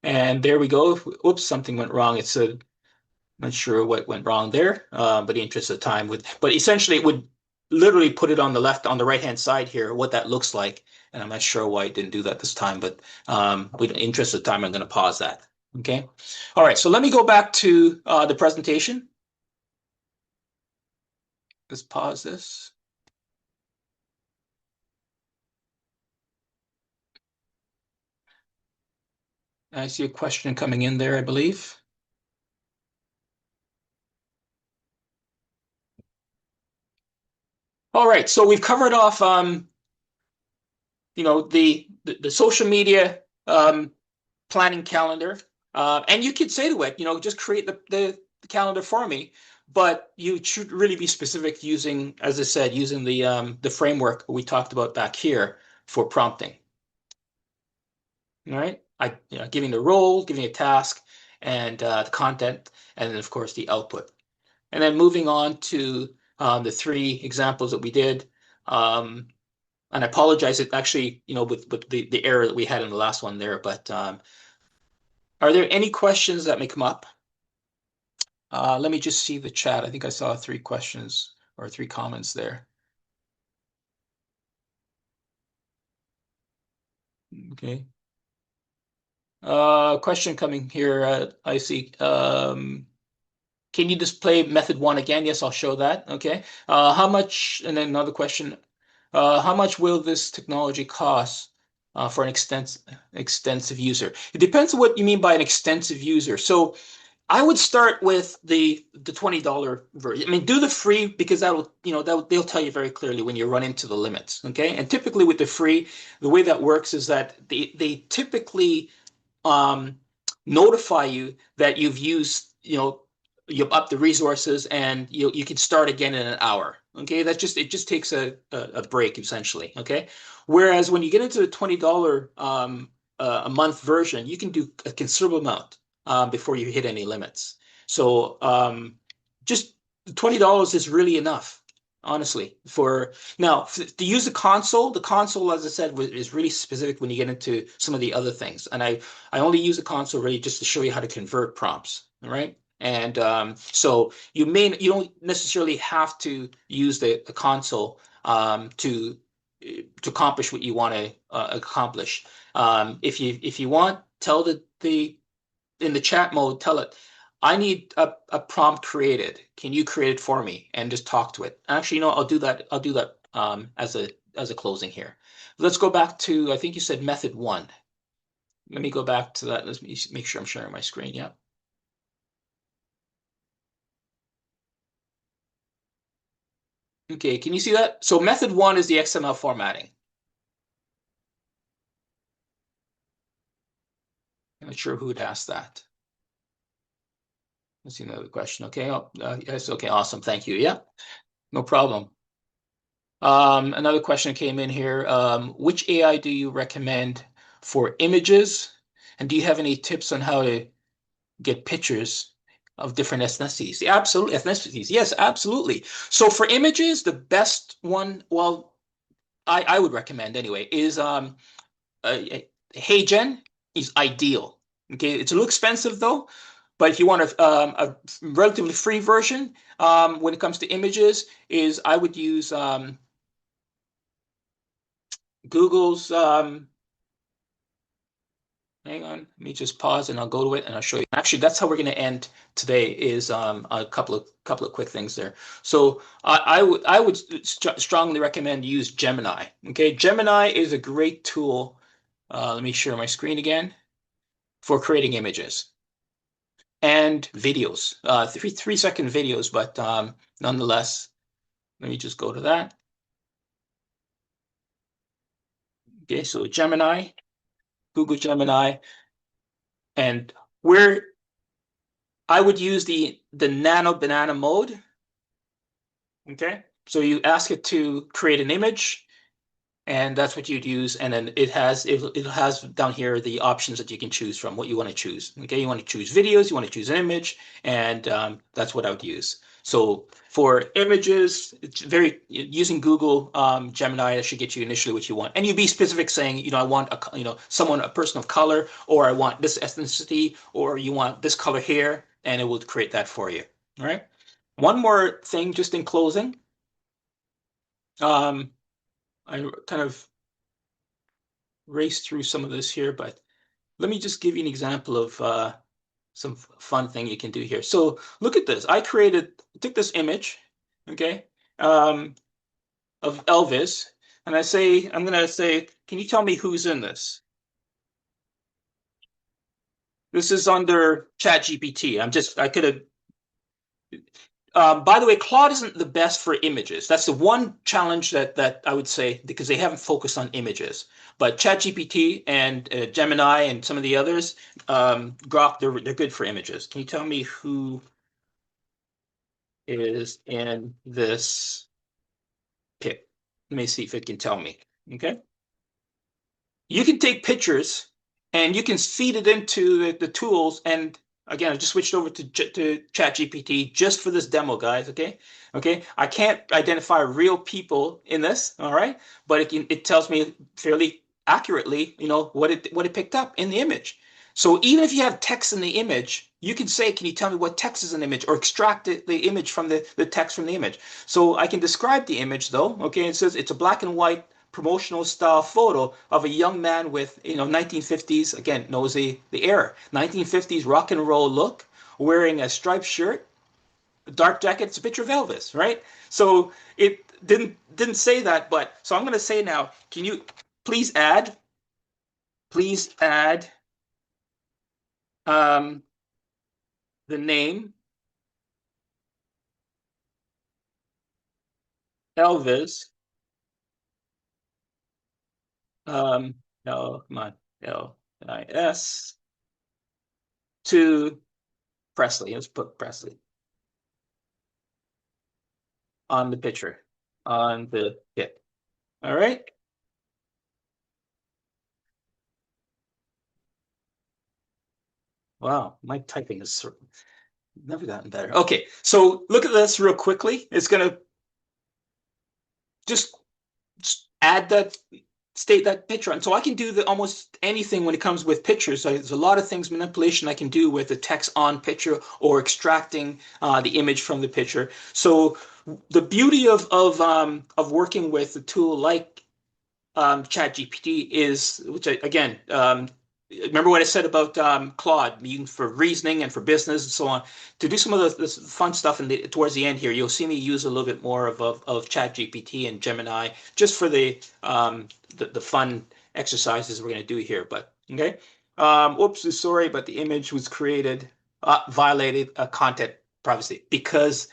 And there we go. Oops, something went wrong. It's not sure what went wrong there, but the interest of time but essentially it would literally put it on on the right hand side here, what that looks like. And I'm not sure why it didn't do that this time, but with the interest of time, I'm going to pause that. Okay. All right. So let me go back to the presentation. Let's pause this. I see a question coming in there, I believe. All right. So we've covered off the social media planning calendar, and you could say to it, just create the calendar for me. But you should really be specific using, as I said, using the framework we talked about back here for prompting. All right, giving the role, giving a task, and the content, and then of course the output. And then moving on to the three examples that we did. Um, and I apologize, it actually, with the error that we had in the last one there. But are there any questions that may come up? Let me just see the chat. I think I saw three questions or three comments there. Okay. Question coming here. I see. Can you display method one again? Yes, I'll show that. Okay. How much? And then another question. How much will this technology cost for an extensive user? It depends on what you mean by an extensive user. So I would start with the $20 version. I mean, do the free because they'll tell you very clearly when you run into the limits. Okay. And typically with the free, the way that works is that they typically um, notify you that you've upped the resources and you can start again in an hour. Okay, it just takes a break essentially. Okay, whereas when you get into the $20 a month version, you can do a considerable amount before you hit any limits. So just $20 is really enough, honestly. For now, to use the console, as I said, is really specific when you get into some of the other things. And I only use the console really just to show you how to convert prompts. All right. And so you don't necessarily have to use the console to accomplish what you want to accomplish. If you want, tell the in the chat mode, tell it, I need a prompt created. Can you create it for me? And just talk to it. Actually, I'll do that. I'll do that as a closing here. Let's go back to, I think you said method one. Let me go back to that. Let me make sure I'm sharing my screen. Yeah. Okay, can you see that? So method one is the XML formatting. I'm not sure who would ask that. Let's see another question. Okay. Oh, yes. Okay. Awesome. Thank you. Yeah. No problem. Another question came in here. Which AI do you recommend for images? And do you have any tips on how to get pictures of different ethnicities? Yeah, absolutely. Ethnicities. Yes, absolutely. So for images, the best one, well, I would recommend anyway, is HeyGen is ideal. Okay, it's a little expensive though, but if you want a relatively free version, when it comes to images, is I would use Google's hang on, let me just pause and I'll go to it and I'll show you. Actually, that's how we're going to end today is a couple of quick things there. So I would strongly recommend use Gemini. Okay, Gemini is a great tool. Let me share my screen again for creating images and videos. 3 second videos, but nonetheless, let me just go to that. Okay, so Gemini, Google Gemini, and where I would use the nano banana mode. Okay, so you ask it to create an image, and that's what you'd use. And then it has down here the options that you can choose from what you want to choose. Okay, you want to choose videos, you want to choose an image, and that's what I would use. So for images, it's very using Google Gemini that should get you initially what you want, and you'd be specific saying, I want a person of color, or I want this ethnicity, or you want this color here, and it will create that for you. All right. One more thing, just in closing. Um, I kind of raced through some of this here, but let me just give you an example of some fun thing you can do here. So look at this. Took this image, okay, of Elvis, and I'm gonna say, can you tell me who's in this? This is under ChatGPT. I could have By the way, Claude isn't the best for images. That's the one challenge that I would say because they haven't focused on images. But ChatGPT and Gemini and some of the others, Grok, they're good for images. Can you tell me who is in this pic? Let me see if it can tell me. Okay. You can take pictures and you can feed it into the tools. And again, I just switched over to ChatGPT just for this demo, guys. Okay. Okay. I can't identify real people in this. All right. But it tells me fairly accurately, what it picked up in the image. So even if you have text in the image, you can say, can you tell me what text is in the image or extract the image from the text from the image? So I can describe the image though. Okay. It says it's a black and white promotional style photo of a young man with 1950s, again, knows the era, 1950s rock and roll look, wearing a striped shirt, a dark jacket. It's a picture of Elvis, right? So it didn't say that, but so I'm going to say now, can you please add please add um, the name Elvis, um, come on, L-I-S to Presley. Let's put Presley on the picture, on the hit. All right. Wow, my typing has never gotten better. Okay, so look at this real quickly. It's gonna just add that, state that picture. And so I can do almost anything when it comes with pictures. So there's a lot of things, manipulation I can do with the text on picture or extracting the image from the picture. So the beauty of working with a tool like ChatGPT is, which again, remember what I said about Claude being for reasoning and for business and so on. To do some of this fun stuff towards the end here, you'll see me use a little bit more of ChatGPT and Gemini just for the fun exercises we're going to do here. But okay, oops, sorry, but the image was created violated content privacy because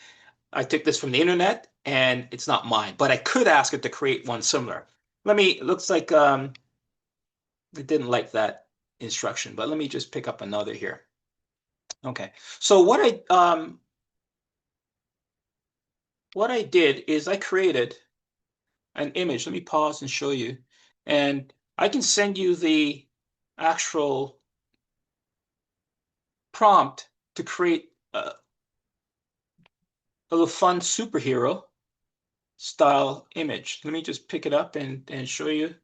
I took this from the internet and it's not mine, but I could ask it to create one similar. Looks like it didn't like that instruction, but let me just pick up another here. Okay. So what I did is I created an image. Let me pause and show you. And I can send you the actual prompt to create a little fun superhero style image. Let me just pick it up and show you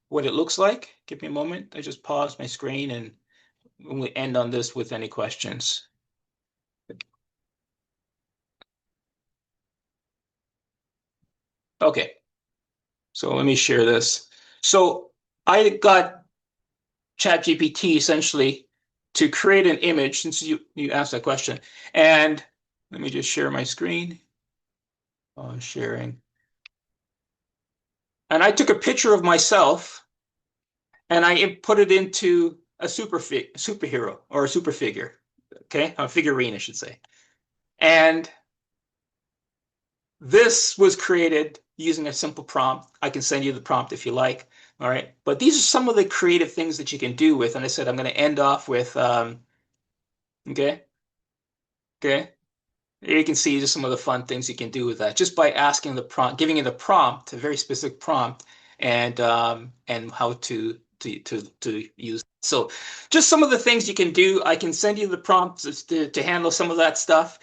what it looks like. Give me a moment. I just paused my screen and we'll end on this with any questions. Okay, so let me share this. So I got ChatGPT essentially to create an image since you asked that question. And let me just share my screen. Sharing. And I took a picture of myself and I put it into a superhero or a super figure. Okay, a figurine, I should say. And this was created using a simple prompt. I can send you the prompt if you like. All right. But these are some of the creative things that you can do with. And I said, I'm going to end off with, okay. Okay. You can see just some of the fun things you can do with that just by asking the prompt, giving it a prompt, a very specific prompt, and how to use it. So just some of the things you can do. I can send you the prompts to handle some of that stuff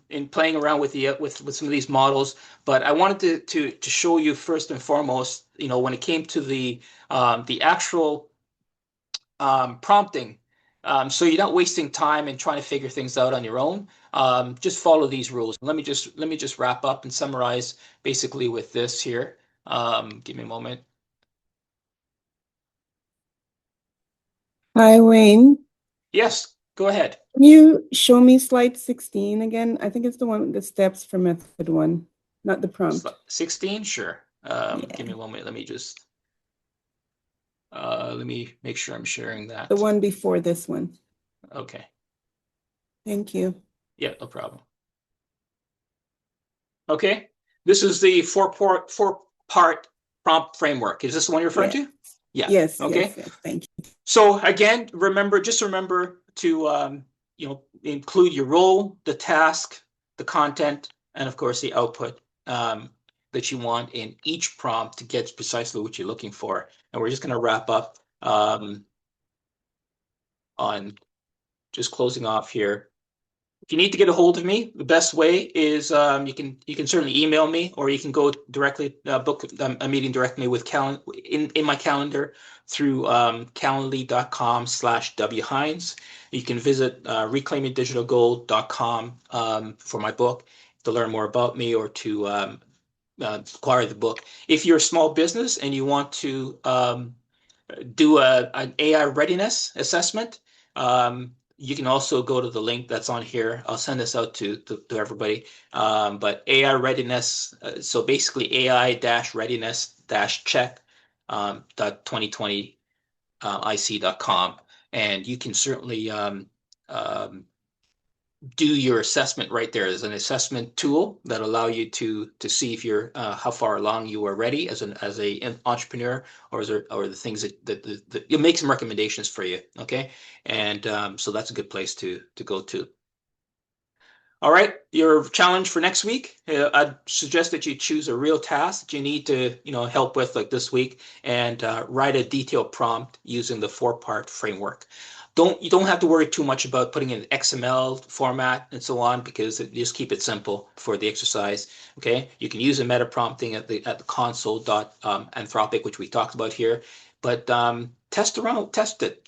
in playing around with with some of these models. But I wanted to show you first and foremost, when it came to the actual prompting. So you're not wasting time and trying to figure things out on your own. Just follow these rules. Let me just wrap up and summarize basically with this here. Give me a moment. Hi, Wayne. Yes, go ahead. Can you show me slide 16 again? I think it's the one with the steps for method one, not the prompt. 16, sure. Give me Yeah, a moment. Let me make sure I'm sharing the that. one before this one. Okay. Thank you. Yeah, no problem. Okay. This is the four-part prompt framework. Is this the one you're referring to? Yeah. Yes, Okay. yes. Thank you. So again, just remember to include your role, the task, the content, and of course the output that you want in each prompt to get precisely what you're looking for. And we're just going to wrap up on just closing off here. If you need to get a hold of me, the best way is you can certainly email me, or you can go directly book a meeting directly with in my calendar through calendly.com/whines. You can visit reclaimingdigitalgold.com for my book to learn more about me, or to acquire the book. If you're a small business and you want to do an AI readiness assessment, you can also go to the link that's on here. I'll send this out to everybody. But AI readiness, so basically AI-readiness-check .2020ic.com. And you can certainly do your assessment right there. There's an assessment tool that allow you to see if you're how far along you are ready as an entrepreneur, or the things that you'll make some recommendations for you. Okay, and so that's a good place to go to. All right, your challenge for next week, I'd suggest that you choose a real task that you need to help with, like this week, and write a detailed prompt using the four-part framework. You don't have to worry too much about putting in XML format and so on, because just keep it simple for the exercise. Okay, you can use a meta prompting at the console.anthropic, which we talked about here, but test it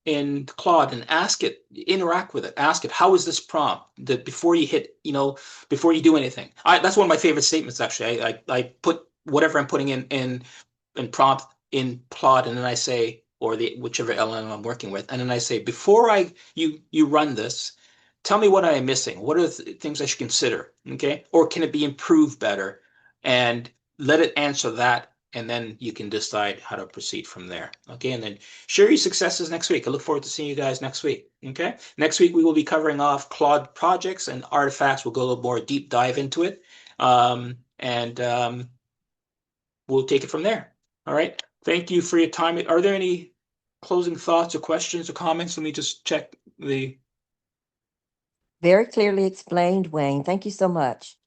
in Claude and ask it, interact with it, ask it, how is this prompt? Before you before you do anything. That's one of my favorite statements, actually. I put whatever I'm putting in prompt in Claude, and then I say, or whichever LLM I'm working with, and then I say, before you run this, tell me what I am missing. What are the things I should consider? Okay, or can it be improved better? And let it answer that, and then you can decide how to proceed from there. Okay, and then share your successes next week. I look forward to seeing you guys next week. Okay, next week we will be covering off Claude projects and artifacts. We'll go a little more deep dive into it, and we'll take it from there. All right. Thank you for your time. Are there any closing thoughts or questions or comments? Let me just check the. Very clearly explained, Wayne. Thank you so much.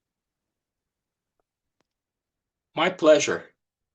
My pleasure.